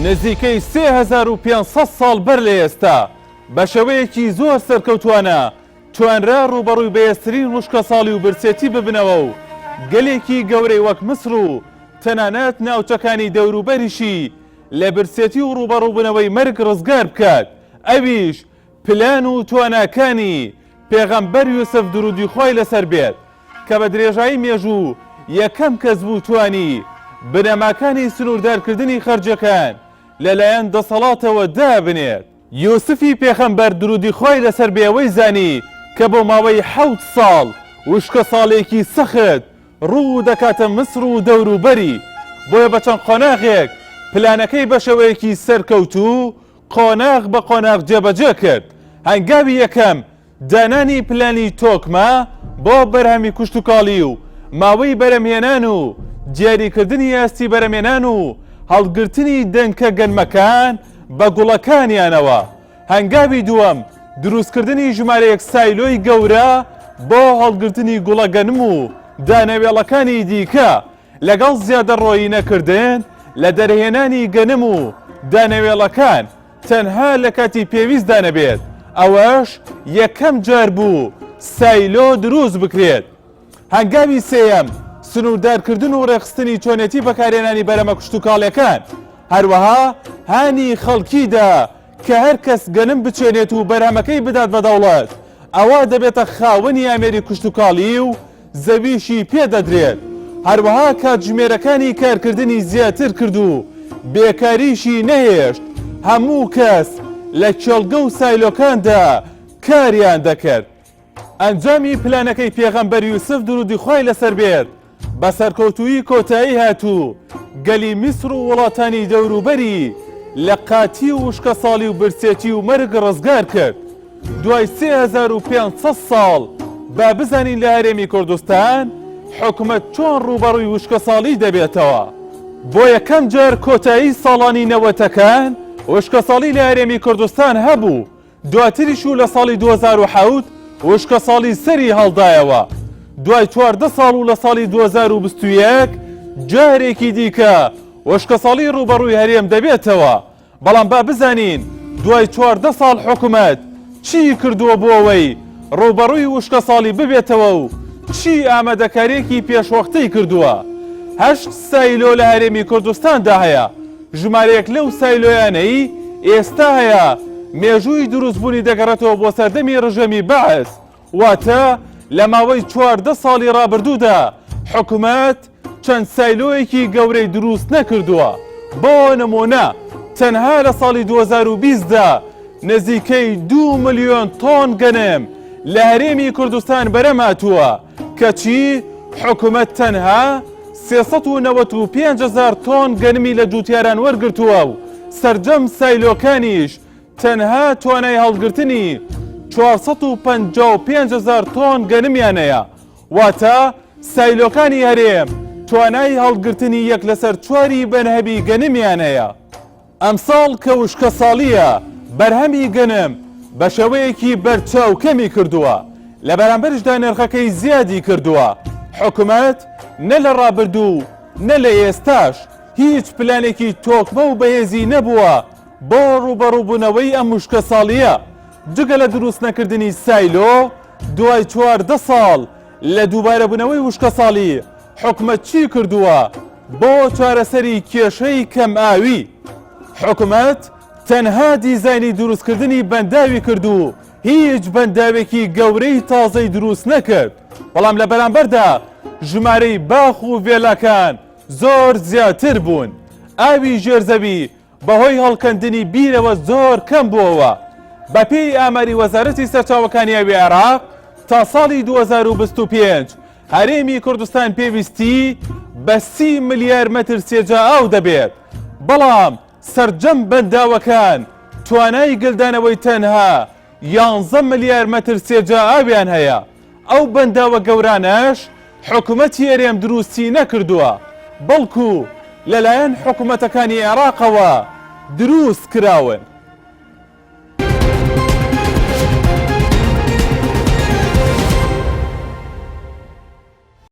نزیکەی 3500 ساڵ بەر لە ئێستا بە شێوەیەکی زۆر سەرکەوتوانە توانرا ڕوبەڕووی بەهێزترین وشکە ساڵی و برسێتی ببنەوە و گەلێکی گەورەی وەک مسر و تەنانەت ناوچەکانی دەوروبەریشی لە برسێتی و ڕوبەڕووبوونەوەی مەرگ ڕزگار بکات. ئەویش پلان و تواناکانی پێغەمبەر یوسف درودی خۆی لەسەر بێت کە بە درێژایی مێژوو یەکەم کەس بوو توانی بنەماکانی سنووردارکردنی خەرجەکان لەلایەن دەسەڵاتەوە دابنێت. یوسفی پێغەمبەر درودی خۆی لەسەر بێەوەی زانی کە بۆ ماوەی 7 ساڵ وشکە ساڵێکی سەخت ڕوو دەکاتە مسر و دەوروبەری، بۆیە بە چەند قۆناغێک پلانەکەی بە شێوەیەکی سەرکەوتوو قۆناغ بە قۆناغ جێبەجێ کرد. هەنگاوی یەکەم دانانی پلانی تۆکمە بۆ بەرهەمی کوشتتوکاڵی و ماوەی بەرەمهێنان و دیاریکردنی ئاستی بەرەمێنان و هەڵگرتنی دەنکە گەنمەکان بە گوڵەکانیانەوە. هەنگاوی دووەم دروستکردنی ژمارەیەک سایلۆی گەورە بۆ هەڵگرتنی گوڵە گەنم و دانەوێڵەکانی دیکە لەگەڵ زیادە ڕۆیی نەکردن لە دەرهێنانی گەنم و دانەوێڵەکان تەنها لە کاتی پێویستدا نەبێت. ئەوەش یەکەم جار بوو سایلۆ دروست بکرێت. هەنگاوی سێیەم سنووردارکردن و ڕێخستنی چۆنێتی بەکارهێنانی بەرەمە کوشتتوکاڵیەکان، هەروەها هانی خەڵکیدا کە هەر کەس گەنم بچێنێت و بەرهەمەکەی بدات بە دەوڵەت ئەوە دەبێتە خاوەنی ئامێری کوشتتوکاڵی و زەویشی پێدەدرێت. هەروەها کاتژمێرەکانی کارکردنی زیاتر کرد و بێکاریشی نەهێشت، هەموو کەس لە چێڵگە و سایلۆکاندا کاریان دەکرد. ئەنجامی پلانەکەی پێغەمبەر یوسف درودی خۆی لەسەر بێت بە سەرکەوتووی کۆتایی هاتوو. گەلی میسر و وڵاتانی دەوروبەری لە قاتی و وشکە ساڵی و برسێتی و مەرگ ڕزگار کرد. دوای 3500 ساڵ با بزانین لە هەرێمی کوردستان حکومەت چۆن ڕوبەڕووی وشکە ساڵی دەبێتەوە. بۆ یەکەم جار کۆتایی ساڵانی نەوەتەکان وشکە ساڵی لە هەرێمی کوردستان هەبوو. دواتریش و لە ساڵی 2007 وشکە ساڵی سەری هەڵدایەوە. دوای 14 ساڵ و لە ساڵی 2021 جارێکی دیکە وشکە ساڵی ڕوبەڕووی هەرێم دەبێتەوە. بەڵام با بزانین دوای 14 ساڵ حکومەت چی کردووە بۆ ئەوەی ڕوبەڕووی وشکە ساڵی ببێتەوە و چی ئامادەکاریەکی پێشوەختەی کردووە. 8 سایلۆ لە هەرێمی کوردستاندا هەیە. ژمارەیەک لەو سایلۆیانەی ئێستا هەیە مێژووی دروستبوونی دەگەڕێتەوە بۆ سەردەمی ڕژەمی بەعس، واتە لە ماوەی 14 ساڵی ڕابردوودا حکومەت چەند سایلۆیەکی گەورەی دروست نەکردووە. بۆ نمونە تەنها لە ساڵی 2020دا نزیکەی 2 ملیۆن تۆن گەنم لە هەرێمی کوردستان بەرەماتووە، کەچی حکومەت تەنها 395,000 تۆن گەنمی لە جوتیاران وەرگرتووە و سەرجەم سایلۆکانیش تەنها توانای هەڵگرتنی 455,000 تۆن گەنمیانەیە، واتە سایلۆکانی هەرێم توانای هەڵگرتنی 1/4 بەنهەبی گەنمیانەیە. ئەمساڵ کە وشکە ساڵیە بەرهەمی گەنم بە شێوەیەکی بەرچاو کەمی کردووە، لە بەرامبەرشدا نرخەکەی زیادی کردووە. حکومەت نە لە ڕابردوو نە لە ئێستاش هیچ پلانێکی تۆکمە و بەهێزی نەبووە بۆ ڕوبەڕووبوونەوەی ئەم وشکە ساڵیە. جگە لە دروست نەکردنی سایلۆ دوای 14 ساڵ لە دووبارەبوونەوەی وشکە ساڵی حکومەت چی کردووە بۆ چارەسەری کێشەی کەم ئاوی؟ حکومەت تەنها دیزایانی دروستکردنی بەنداوی کردو، هیچ بەنداوێکی گەورەی تازەی دروست نەکرد. بەڵام لە بەرامبەردا ژمارەی باخ و وێلاکان زۆر زیاتر بوون. ئاوی ژێرزەوی بەهۆی هەڵکەندنی بیرەوە زۆر کەم بووەوە. بەپێی ئاماری وەزارەتی سەرچاوەکانی ئاوی عێراق تا ساڵی 2025 هەرێمی کوردستان پێویستی بە 30 ملیار مەتر سێجا ئاو دەبێت. بەڵام سەرجەم بەنداوەکان توانای گلدانەوەی تەنها 11 ملیار مەتر سێجا ئاویان هەیە. ئەو بەنداوە گەورانەش حکومەتی هەرێم دروستی نەکردووە، بەڵکو لەلایەن حکومەتەکانی عێراقەوە دروست کراون.